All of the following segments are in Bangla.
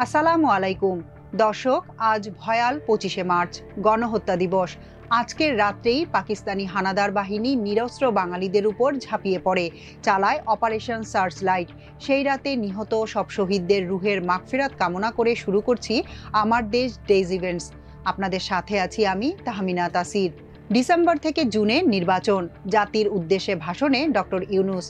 আসসালামু আলাইকুম দর্শক, আজ ভয়াল 25শে মার্চ, গণহত্যা দিবস। আজকের রাত্রেই পাকিস্তানি হানাদার বাহিনী নিরস্ত্র বাঙালিদের উপর ঝাঁপিয়ে পড়ে, চালায় অপারেশন সার্চ লাইট। সেই রাতে নিহত সব শহীদদের রুহের মাগফিরাত কামনা করে শুরু করছি আমার দেশ ডেইজ ইভেন্টস। আপনাদের সাথে আছি আমি তাহমিনা তাসির। ডিসেম্বর থেকে জুনে নির্বাচন, জাতির উদ্দেশ্যে ভাষণে ডক্টর ইউনূস।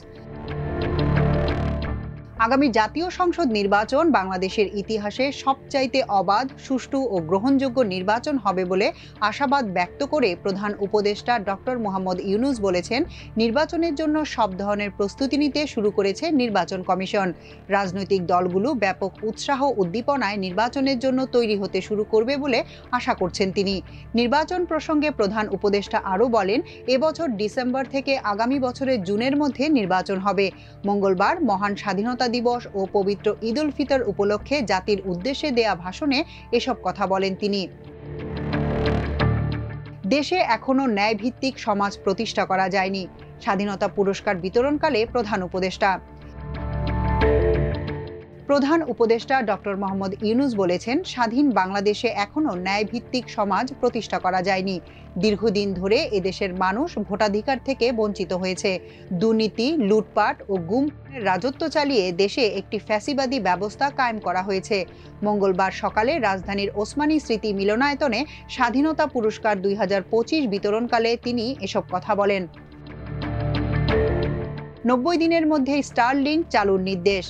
আগামী জাতীয় সংসদ নির্বাচন বাংলাদেশের ইতিহাসে সবচাইতে অবাধ, সুষ্ঠু ও গ্রহণযোগ্য নির্বাচন হবে বলে আশাবাদ ব্যক্ত করে প্রধান উপদেষ্টা ডক্টর মোহাম্মদ ইউনূস বলেছেন, নির্বাচনের জন্য সব ধরনের প্রস্তুতি নিতে শুরু করেছে নির্বাচন কমিশন। রাজনৈতিক দলগুলো ব্যাপক উৎসাহ উদ্দীপনায় নির্বাচনের জন্য তৈরি হতে শুরু করবে বলে আশা করছেন তিনি। নির্বাচন প্রসঙ্গে প্রধান উপদেষ্টা আরও বলেন, এবছর ডিসেম্বর থেকে আগামী বছরের জুনের মধ্যে নির্বাচন হবে। মঙ্গলবার মহান স্বাধীনতা দিবস ও পবিত্র ঈদ উল ফিতর উপলক্ষে জাতির উদ্দেশ্যে দেয়া ভাষণে এসব কথা বলেন তিনি। দেশে এখনো ন্যায়ভিত্তিক সমাজ প্রতিষ্ঠা করা যায়নি, স্বাধীনতা পুরস্কার বিতরণকালে প্রধান উপদেষ্টা। প্রধান উপদেষ্টা ডক্টর মোহাম্মদ ইউনূস বলেছেন, স্বাধীন বাংলাদেশে এখনো ন্যায়ভিত্তিক সমাজ প্রতিষ্ঠা করা যায়নি। দীর্ঘদিন ধরে এদেশের মানুষ ভোটাধিকার থেকে বঞ্চিত হয়েছে। দুর্নীতি, লুটপাট ও গুমের রাজত্ব চালিয়ে দেশে একটি ফ্যাসিবাদী ব্যবস্থা কায়েম করা হয়েছে। মঙ্গলবার সকালে রাজধানীর ওসমানী স্মৃতি মিলনায়তনে স্বাধীনতা পুরস্কার 2025 বিতরণকালে তিনি এসব কথা বলেন। 90 দিনের মধ্যে স্টারলিংক চালুর নির্দেশ।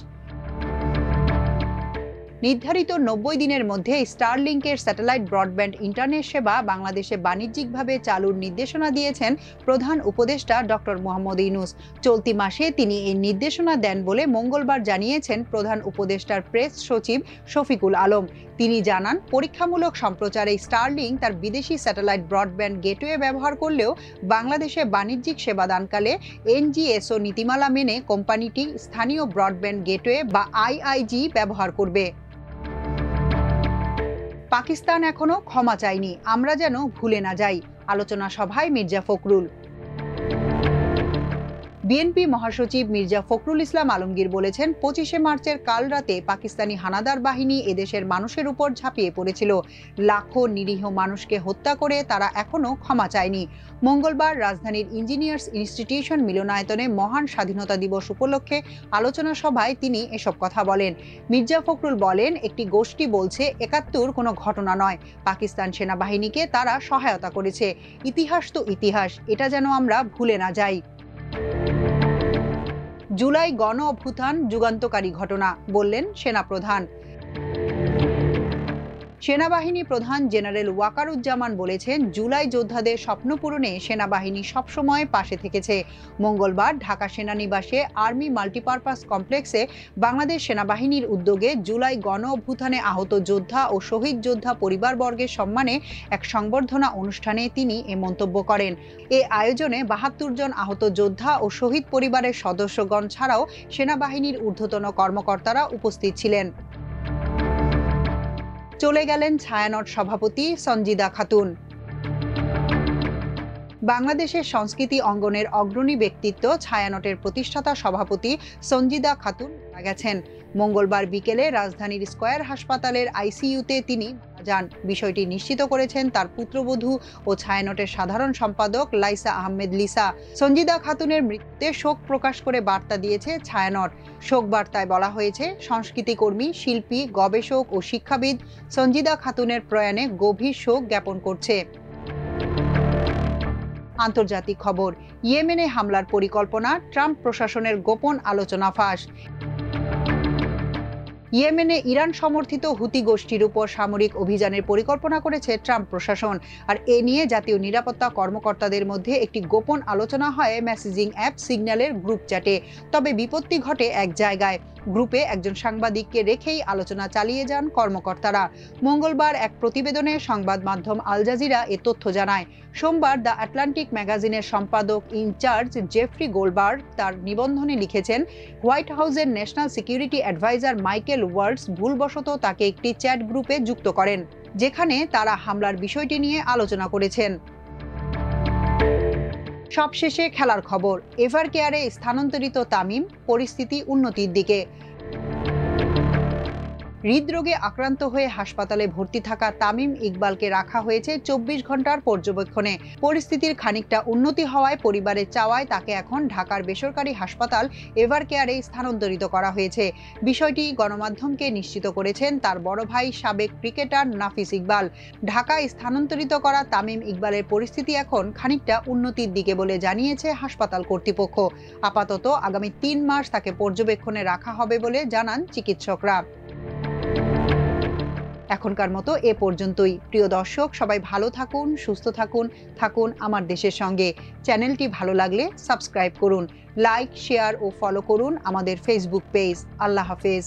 নির্ধারিত 90 দিনের মধ্যে স্টারলিংকের স্যাটেলাইট ব্রডব্যান্ড ইন্টারনেট সেবা বাংলাদেশে বাণিজ্যিকভাবে চালুর নির্দেশনা দিয়েছেন প্রধান উপদেষ্টা ডক্টর মোহাম্মদ ইউনূস। চলতি মাসে তিনি এই নির্দেশনা দেন বলে মঙ্গলবার জানিয়েছেন প্রধান উপদেষ্টার প্রেস সচিব শফিকুল আলম। তিনি জানান, পরীক্ষামূলক সম্প্রচারে স্টারলিংক তার বিদেশি স্যাটেলাইট ব্রডব্যান্ড গেটওয়ে ব্যবহার করলেও বাংলাদেশে বাণিজ্যিক সেবাদানকালে এনজিএসও নীতিমালা মেনে কোম্পানিটি স্থানীয় ব্রডব্যান্ড গেটওয়ে বা আইআইজি ব্যবহার করবে। পাকিস্তান এখনো ক্ষমা চায়নি, আমরা যেন ভুলে না যাই, আলোচনা সভায় মির্জা ফখরুল। বিএনপি মহাসচিব মির্জা ফখরুল ইসলাম আলমগীর বলেছেন, 25শে মার্চের কাল রাতে পাকিস্তানি হানাদার বাহিনী এদেশের মানুষের উপর ঝাঁপিয়ে পড়েছিল। লাখো নিরীহ মানুষকে হত্যা করে তারা এখনো ক্ষমা চায়নি। মঙ্গলবার রাজধানীর ইঞ্জিনিয়ার্স ইনস্টিটিউশন মিলনায়তনে মহান স্বাধীনতা দিবস উপলক্ষে আলোচনা সভায় তিনি এসব কথা বলেন। মির্জা ফখরুল বলেন, একটি গোষ্ঠী বলছে 71 কোনো ঘটনা নয়, পাকিস্তান সেনাবাহিনীকে তারা সহায়তা করেছে। ইতিহাস তো ইতিহাস, এটা যেন আমরা ভুলে না যাই। জুলাই গণ অভ্যুত্থান যুগান্তকারী ঘটনা, বললেন সেনাপ্রধান। সেনাবাহিনী প্রধান জেনারেল ওয়াকারুজ্জামান বলেছেন, জুলাই যোদ্ধাদের স্বপ্ন পূরণে সেনাবাহিনী সবসময় পাশে থেকেছে। মঙ্গলবার ঢাকা সেনানিবাসে আর্মি মাল্টিপারপাস কমপ্লেক্সে বাংলাদেশ সেনাবাহিনীর উদ্যোগে জুলাই গণ অভ্যুত্থানে আহত যোদ্ধা ও শহীদ যোদ্ধা পরিবারবর্গের সম্মানে এক সংবর্ধনা অনুষ্ঠানে তিনি এ মন্তব্য করেন। এ আয়োজনে 72 জন আহত যোদ্ধা ও শহীদ পরিবারের সদস্যগণ ছাড়াও সেনাবাহিনীর ঊর্ধ্বতন কর্মকর্তারা উপস্থিত ছিলেন। চলে গেলেন ছায়ানট সভাপতি সঞ্জিদা খাতুন। বাংলাদেশের সংস্কৃতি অঙ্গনের অগ্রণী ব্যক্তিত্ব ছায়ানটের প্রতিষ্ঠাতা সভাপতি সঞ্জিদা খাতুন মারা গেছেন। মঙ্গলবার বিকেলে রাজধানীর স্কয়ার হাসপাতালের আইসিইউতে তিনি মারা যান। বিষয়টি নিশ্চিত করেছেন তার পুত্রবধূ ও ছায়ানটের সাধারণ সম্পাদক লাইসা আহমেদ লিসা। সঞ্জিদা খাতুনের মৃত্যুতে শোক প্রকাশ করে বার্তা দিয়েছে ছায়ানট। শোক বার্তায় বলা হয়েছে, সংস্কৃতিকর্মী, শিল্পী, গবেষক ও শিক্ষাবিদ সঞ্জিদা খাতুনের প্রয়াণে গভীর শোক জ্ঞাপন করছে। আন্তর্জাতিক খবর, ইয়েমেনে হামলার পরিকল্পনা, ট্রাম্প প্রশাসনের গোপন আলোচনা ফাঁস। ইয়েমেনে ইরান সমর্থিত হুতি গোষ্ঠীর উপর সামরিক অভিযানের পরিকল্পনা করেছে ট্রাম্প প্রশাসন। আর এ নিয়ে জাতীয় নিরাপত্তা কর্মকর্তাদের মধ্যে একটি গোপন আলোচনা হয় মেসেজিং অ্যাপ সিগন্যালের গ্রুপ চ্যাটে। তবে বিপত্তি ঘটে এক জায়গায়, গ্রুপে একজন সাংবাদিককে রেখেই আলোচনা চালিয়ে যান কর্মকর্তারা। মঙ্গলবার এক প্রতিবেদনে সংবাদ মাধ্যম আল জাজিরা এ তথ্য জানায়। সোমবার দ্য আটলান্টিক ম্যাগাজিনের সম্পাদক ইনচার্জ জেফ্রি গোলবার্গ তার নিবন্ধনে লিখেছেন, হোয়াইট হাউসের ন্যাশনাল সিকিউরিটি অ্যাডভাইজার মাইকেল ওয়ার্ডস ভুলবশত তাকে একটি চ্যাট গ্রুপে যুক্ত করেন, যেখানে তারা হামলার বিষয়টি নিয়ে আলোচনা করেছেন। সবশেষে খেলার খবর, এভার কেয়ারে স্থানান্তরিত তামিম, পরিস্থিতি উন্নতির দিকে। হৃদরোগে আক্রান্ত হয়ে হাসপাতালে ভর্তি থাকা তামিম ইকবালকে রাখা হয়েছে 24 ঘন্টার পর্যবেক্ষণে। পরিস্থিতির খানিকটা উন্নতি হওয়ায় পরিবারের চাওয়ায় তাকে এখন ঢাকার বেসরকারি হাসপাতাল এভারকেয়ারে স্থানান্তরিত করা হয়েছে। বিষয়টি গণমাধ্যমকে নিশ্চিত করেছেন তার বড় ভাই সাবেক ক্রিকেটার নাফিস ইকবাল। ঢাকায় স্থানান্তরিত করা তামিম ইকবালের পরিস্থিতি এখন খানিকটা উন্নতির দিকে বলে জানিয়েছে হাসপাতাল কর্তৃপক্ষ। আপাতত আগামী 3 মাস তাকে পর্যবেক্ষণে রাখা হবে বলে জানান চিকিৎসকরা। এখনকার মতো এ পর্যন্তই। প্রিয় দর্শক, সবাই ভালো থাকুন, সুস্থ থাকুন, থাকুন আমার দেশের সঙ্গে। চ্যানেলটি ভালো লাগলে সাবস্ক্রাইব করুন, লাইক, শেয়ার ও ফলো করুন আমাদের ফেসবুক পেজ। আল্লাহ হাফেজ।